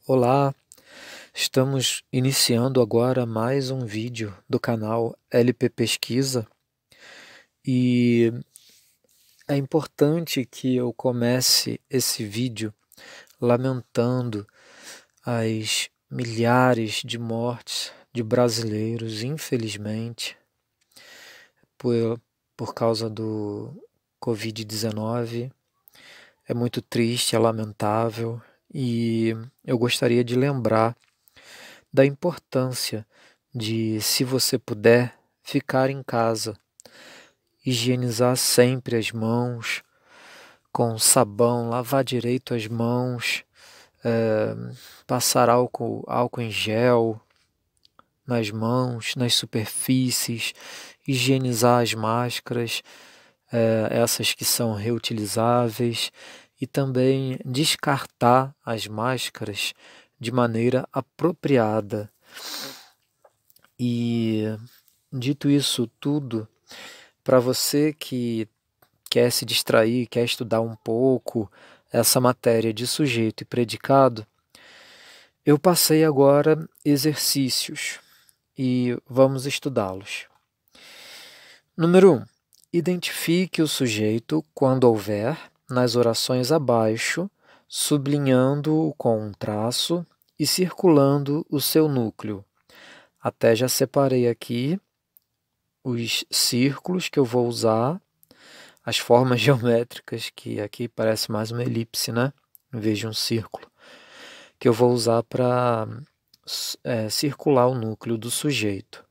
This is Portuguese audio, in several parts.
Olá, estamos iniciando agora mais um vídeo do canal LP Pesquisa e é importante que eu comece esse vídeo lamentando as milhares de mortes de brasileiros, infelizmente, por causa do Covid-19. É muito triste, é lamentável e eu gostaria de lembrar da importância de, se você puder, ficar em casa, higienizar sempre as mãos com sabão, lavar direito as mãos, passar álcool em gel nas mãos, nas superfícies, higienizar as máscaras, essas que são reutilizáveis, e também descartar as máscaras de maneira apropriada. E dito isso tudo, para você que quer se distrair, quer estudar um pouco essa matéria de sujeito e predicado, eu passei agora exercícios e vamos estudá-los. Número 1. Identifique o sujeito quando houver, nas orações abaixo, sublinhando-o com um traço e circulando o seu núcleo. Até já separei aqui os círculos que eu vou usar, as formas geométricas, que aqui parece mais uma elipse, né? Em vez de um círculo, que eu vou usar para circular o núcleo do sujeito.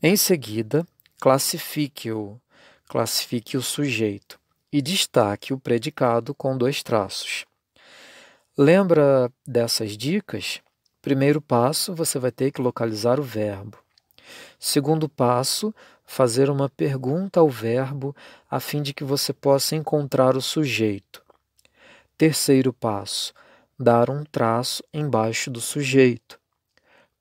Em seguida, classifique o sujeito e destaque o predicado com 2 traços. Lembra dessas dicas? Primeiro passo, você vai ter que localizar o verbo. Segundo passo, fazer uma pergunta ao verbo a fim de que você possa encontrar o sujeito. Terceiro passo, dar um traço embaixo do sujeito.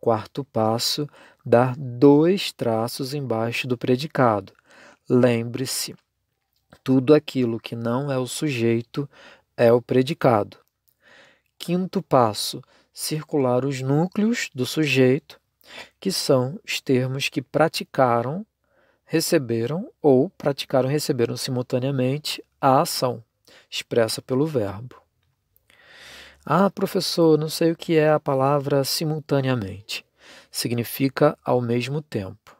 Quarto passo, dar 2 traços embaixo do predicado. Lembre-se, tudo aquilo que não é o sujeito é o predicado. Quinto passo, circular os núcleos do sujeito, que são os termos que praticaram, receberam ou praticaram e receberam simultaneamente a ação expressa pelo verbo. Ah, professor, não sei o que é a palavra simultaneamente. Significa ao mesmo tempo.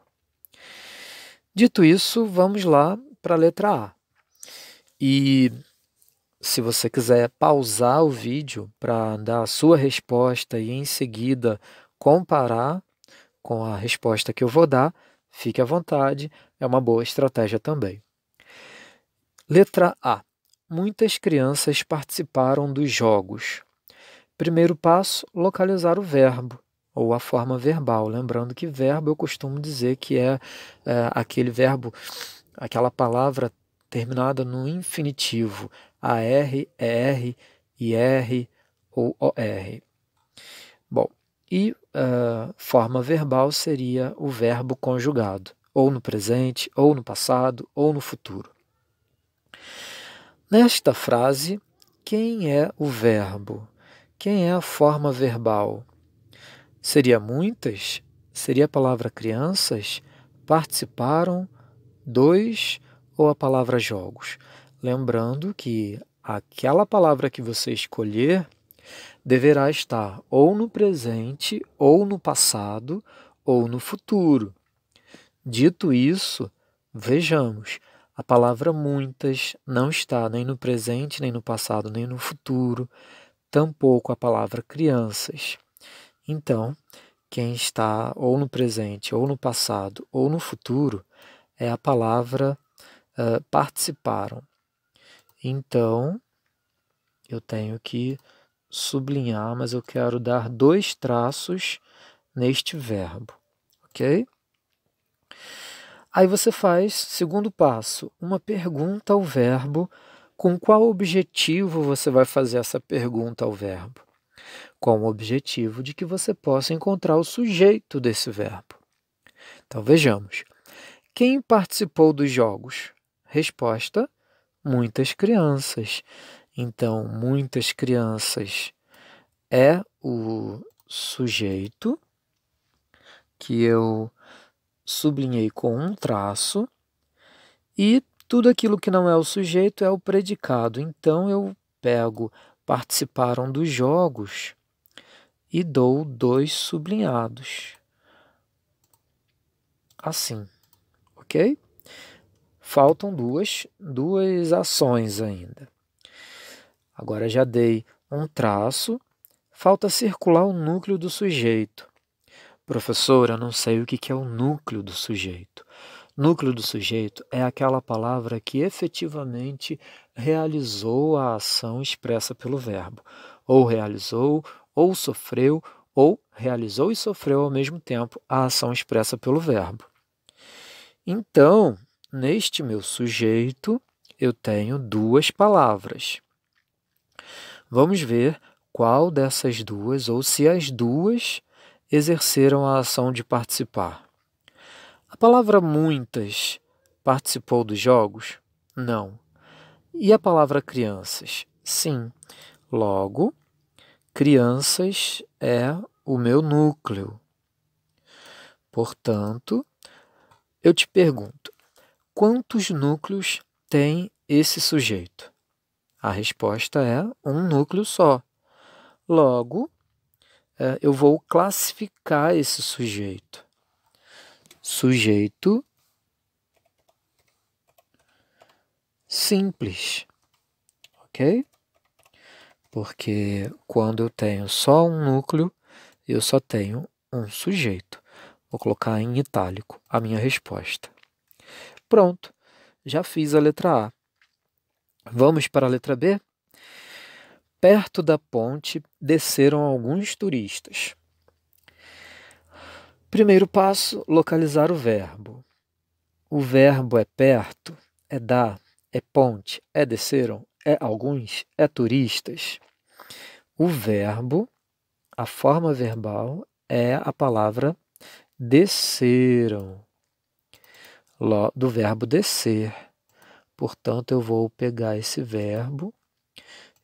Dito isso, vamos lá para a letra A. E se você quiser pausar o vídeo para dar a sua resposta e em seguida comparar com a resposta que eu vou dar, fique à vontade, é uma boa estratégia também. Letra A. Muitas crianças participaram dos jogos. Primeiro passo, localizar o verbo, ou a forma verbal. Lembrando que verbo eu costumo dizer que é aquele verbo, aquela palavra terminada no infinitivo, AR, ER, IR ou OR. Bom, e forma verbal seria o verbo conjugado, ou no presente, ou no passado, ou no futuro. Nesta frase, quem é o verbo? Quem é a forma verbal? Seria muitas? Seria a palavra crianças? Participaram? 2 ou a palavra jogos? Lembrando que aquela palavra que você escolher deverá estar ou no presente, ou no passado, ou no futuro. Dito isso, vejamos, a palavra muitas não está nem no presente, nem no passado, nem no futuro, tampouco a palavra crianças. Então, quem está ou no presente, ou no passado, ou no futuro, é a palavra participaram. Então, eu tenho que sublinhar, mas eu quero dar 2 traços neste verbo, ok? Aí você faz, segundo passo, uma pergunta ao verbo. Com qual objetivo você vai fazer essa pergunta ao verbo? Com o objetivo de que você possa encontrar o sujeito desse verbo. Então, vejamos. Quem participou dos jogos? Resposta: muitas crianças. Então, muitas crianças é o sujeito, que eu sublinhei com um traço, e tudo aquilo que não é o sujeito é o predicado. Então, eu pego participaram dos jogos e dou 2 sublinhados. Assim, ok? Faltam duas ações ainda. Agora já dei um traço, falta circular o núcleo do sujeito. Professor, eu não sei o que é o núcleo do sujeito. Núcleo do sujeito é aquela palavra que efetivamente realizou a ação expressa pelo verbo. Ou realizou, ou sofreu, ou realizou e sofreu ao mesmo tempo a ação expressa pelo verbo. Então, neste meu sujeito, eu tenho 2 palavras. Vamos ver qual dessas duas, ou se as duas, exerceram a ação de participar. A palavra muitas participou dos jogos? Não. E a palavra crianças? Sim. Logo, crianças é o meu núcleo. Portanto, eu te pergunto, quantos núcleos tem esse sujeito? A resposta é um núcleo só. Logo, eu vou classificar esse sujeito. Sujeito simples, ok? Porque quando eu tenho só um núcleo, eu só tenho um sujeito. Vou colocar em itálico a minha resposta. Pronto, já fiz a letra A. Vamos para a letra B? Perto da ponte desceram alguns turistas. Primeiro passo, localizar o verbo. O verbo é perto, é dar, é ponte, é desceram, é alguns, é turistas. O verbo, a forma verbal, é a palavra desceram, do verbo descer. Portanto, eu vou pegar esse verbo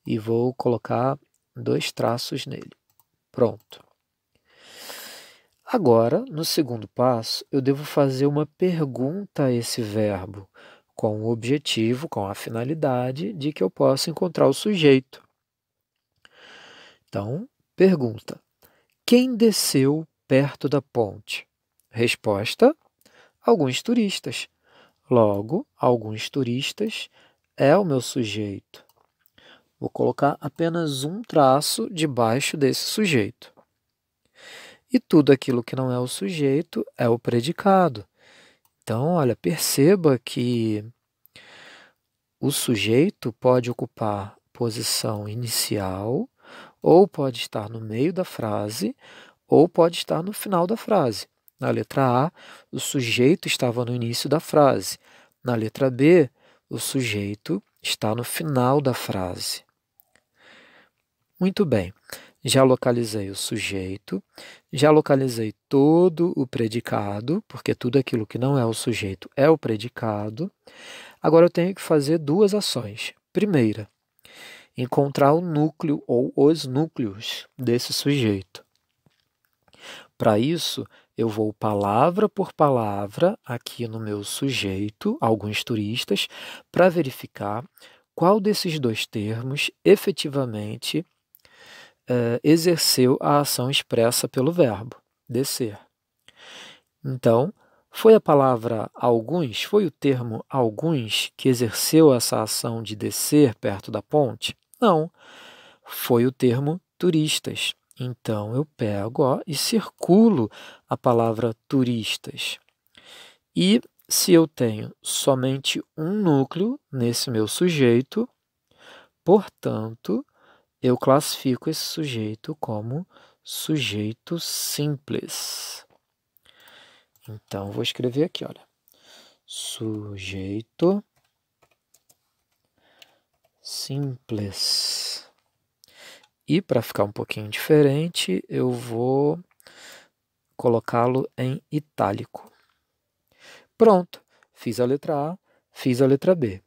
e vou colocar 2 traços nele. Pronto. Agora, no segundo passo, eu devo fazer uma pergunta a esse verbo, com o objetivo, com a finalidade de que eu possa encontrar o sujeito. Então, pergunta: quem desceu perto da ponte? Resposta: alguns turistas. Logo, alguns turistas é o meu sujeito. Vou colocar apenas um traço debaixo desse sujeito. E tudo aquilo que não é o sujeito é o predicado. Então, olha, perceba que o sujeito pode ocupar posição inicial, ou pode estar no meio da frase, ou pode estar no final da frase. Na letra A, o sujeito estava no início da frase. Na letra B, o sujeito está no final da frase. Muito bem. Já localizei o sujeito, já localizei todo o predicado, porque tudo aquilo que não é o sujeito é o predicado. Agora eu tenho que fazer 2 ações. Primeira, encontrar o núcleo ou os núcleos desse sujeito. Para isso, eu vou palavra por palavra aqui no meu sujeito, alguns turistas, para verificar qual desses 2 termos efetivamente exerceu a ação expressa pelo verbo, descer. Então, foi a palavra alguns, foi o termo alguns que exerceu essa ação de descer perto da ponte? Não, foi o termo turistas. Então, eu pego e circulo a palavra turistas. E se eu tenho somente um núcleo nesse meu sujeito, portanto, eu classifico esse sujeito como sujeito simples. Então, vou escrever aqui, olha. Sujeito simples. E para ficar um pouquinho diferente, eu vou colocá-lo em itálico. Pronto, fiz a letra A, fiz a letra B.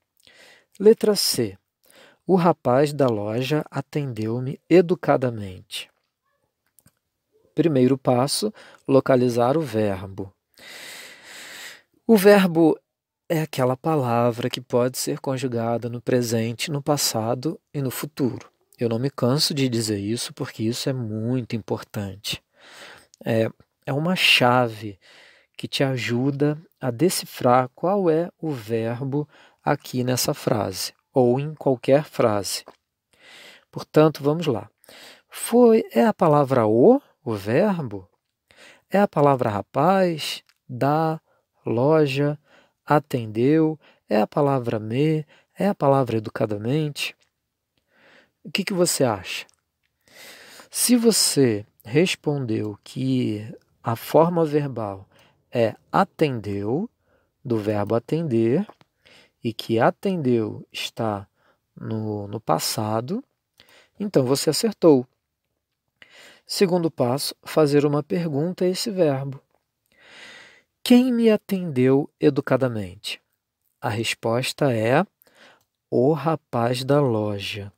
Letra C. O rapaz da loja atendeu-me educadamente. Primeiro passo, localizar o verbo. O verbo é aquela palavra que pode ser conjugada no presente, no passado e no futuro. Eu não me canso de dizer isso porque isso é muito importante. É uma chave que te ajuda a decifrar qual é o verbo aqui nessa frase, ou em qualquer frase. Portanto, vamos lá. É a palavra o verbo? É a palavra rapaz, dá, loja, atendeu? É a palavra me? É a palavra educadamente? O que você acha? Se você respondeu que a forma verbal é atendeu, do verbo atender, e que atendeu está no passado, então você acertou. Segundo passo, fazer uma pergunta a esse verbo. Quem me atendeu educadamente? A resposta é o rapaz da loja.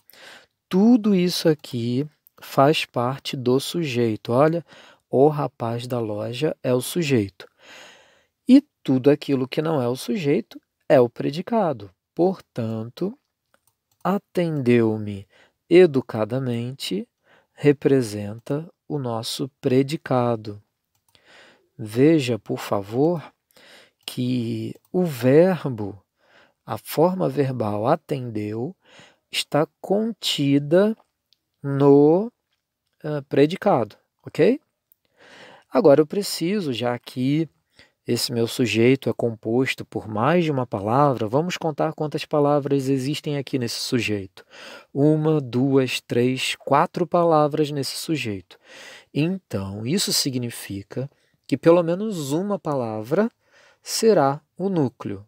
Tudo isso aqui faz parte do sujeito. Olha, o rapaz da loja é o sujeito. E tudo aquilo que não é o sujeito é o predicado. Portanto, atendeu-me educadamente representa o nosso predicado. Veja, por favor, que o verbo, a forma verbal atendeu, está contida no predicado, ok? Agora eu preciso, já que esse meu sujeito é composto por mais de uma palavra, vamos contar quantas palavras existem aqui nesse sujeito. 1, 2, 3, 4 palavras nesse sujeito. Então, isso significa que pelo menos uma palavra será o núcleo.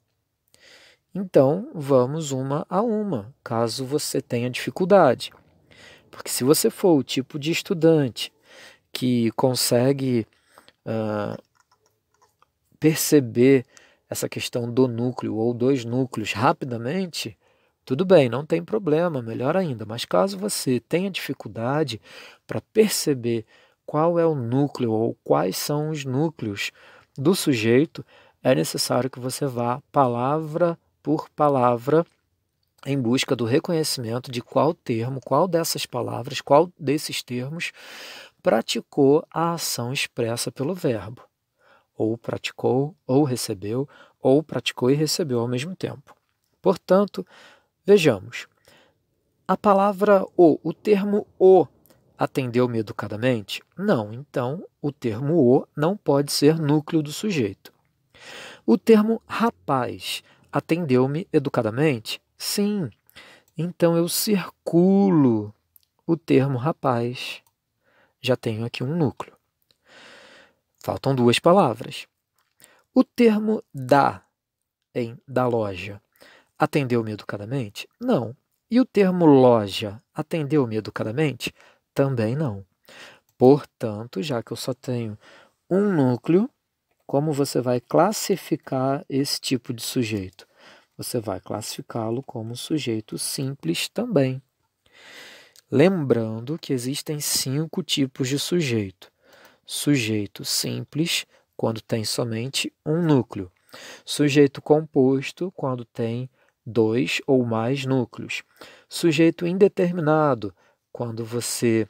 Então, vamos uma a uma, caso você tenha dificuldade. Porque se você for o tipo de estudante que consegue perceber essa questão do núcleo ou dos núcleos rapidamente, tudo bem, não tem problema, melhor ainda. Mas caso você tenha dificuldade para perceber qual é o núcleo ou quais são os núcleos do sujeito, é necessário que você vá palavra por palavra em busca do reconhecimento de qual termo, qual dessas palavras, qual desses termos praticou a ação expressa pelo verbo. Ou praticou, ou recebeu, ou praticou e recebeu ao mesmo tempo. Portanto, vejamos. A palavra o termo o, atendeu-me educadamente? Não, então o termo o não pode ser núcleo do sujeito. O termo rapaz, atendeu-me educadamente? Sim, então eu circulo o termo rapaz. Já tenho aqui um núcleo. Faltam duas palavras. O termo da loja, atendeu-me educadamente? Não. E o termo loja, atendeu-me educadamente? Também não. Portanto, já que eu só tenho um núcleo, como você vai classificar esse tipo de sujeito? Você vai classificá-lo como sujeito simples também. Lembrando que existem 5 tipos de sujeito. Sujeito simples, quando tem somente um núcleo. Sujeito composto, quando tem 2 ou mais núcleos. Sujeito indeterminado, quando você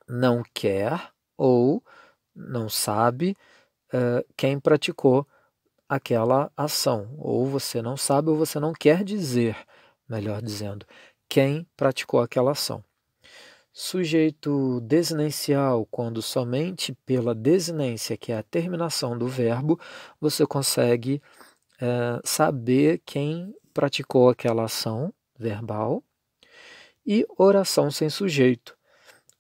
não quer ou não sabe quem praticou aquela ação. Ou você não sabe ou você não quer dizer, melhor dizendo, quem praticou aquela ação. Sujeito desinencial, quando somente pela desinência, que é a terminação do verbo, você consegue saber quem praticou aquela ação verbal. E oração sem sujeito,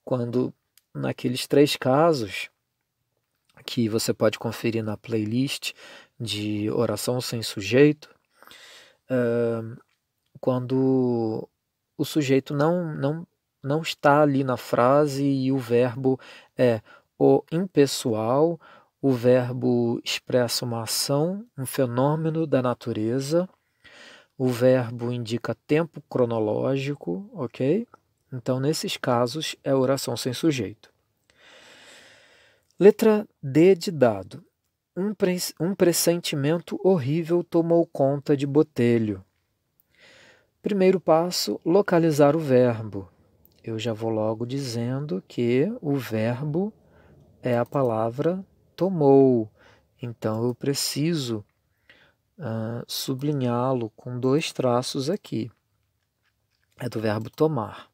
quando naqueles 3 casos que você pode conferir na playlist de oração sem sujeito, quando o sujeito não está ali na frase e o verbo é o impessoal, o verbo expressa uma ação, um fenômeno da natureza, o verbo indica tempo cronológico, ok? Então, nesses casos, é oração sem sujeito. Letra D de dado. Um pressentimento horrível tomou conta de Botelho. Primeiro passo, localizar o verbo. Eu já vou logo dizendo que o verbo é a palavra tomou. Então, eu preciso sublinhá-lo com 2 traços aqui. É do verbo tomar.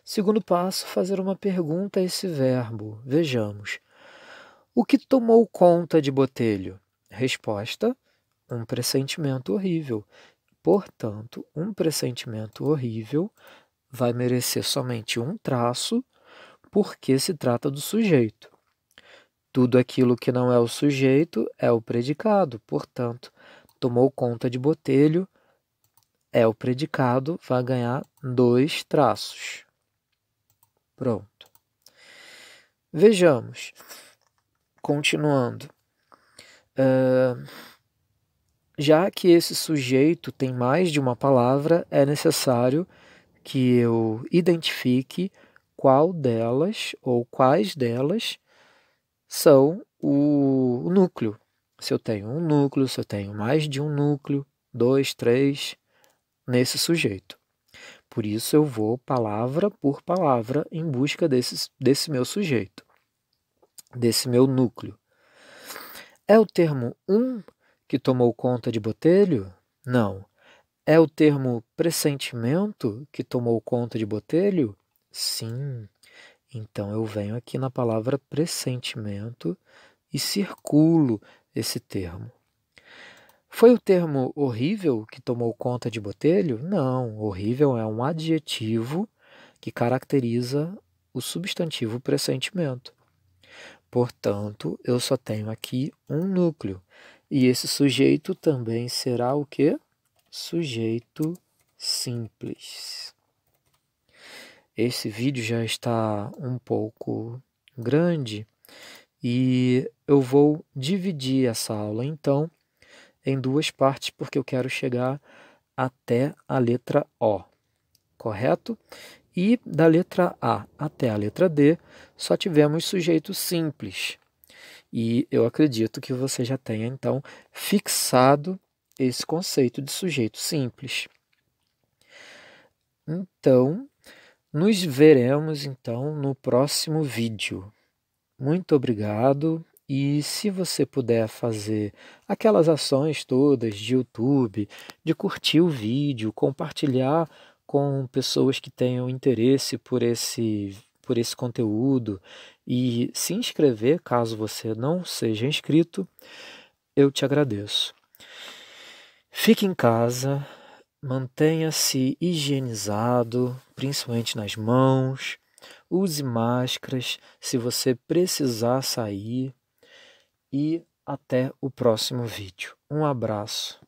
Segundo passo, fazer uma pergunta a esse verbo. Vejamos. O que tomou conta de Botelho? Resposta: um pressentimento horrível. Portanto, um pressentimento horrível vai merecer somente um traço, porque se trata do sujeito. Tudo aquilo que não é o sujeito é o predicado. Portanto, tomou conta de Botelho é o predicado, vai ganhar 2 traços. Pronto. Vejamos. Continuando. Já que esse sujeito tem mais de uma palavra, é necessário que eu identifique qual delas ou quais delas são o núcleo. Se eu tenho um núcleo, se eu tenho mais de um núcleo, 2, 3, nesse sujeito. Por isso eu vou palavra por palavra em busca desse meu sujeito, desse meu núcleo. É o termo que tomou conta de Botelho? Não. É o termo pressentimento que tomou conta de Botelho? Sim. Então eu venho aqui na palavra pressentimento e circulo esse termo. Foi o termo horrível que tomou conta de Botelho? Não. Horrível é um adjetivo que caracteriza o substantivo pressentimento. Portanto, eu só tenho aqui um núcleo. E esse sujeito também será o quê? Sujeito simples. Esse vídeo já está um pouco grande e eu vou dividir essa aula, então, em 2 partes, porque eu quero chegar até a letra O, correto? E da letra A até a letra D, só tivemos sujeito simples. E eu acredito que você já tenha, então, fixado esse conceito de sujeito simples. Então, nos veremos, então, no próximo vídeo. Muito obrigado. E se você puder fazer aquelas ações todas de YouTube, de curtir o vídeo, compartilhar com pessoas que tenham interesse por esse conteúdo e se inscrever, caso você não seja inscrito, eu te agradeço. Fique em casa, mantenha-se higienizado, principalmente nas mãos, use máscaras se você precisar sair e até o próximo vídeo. Um abraço.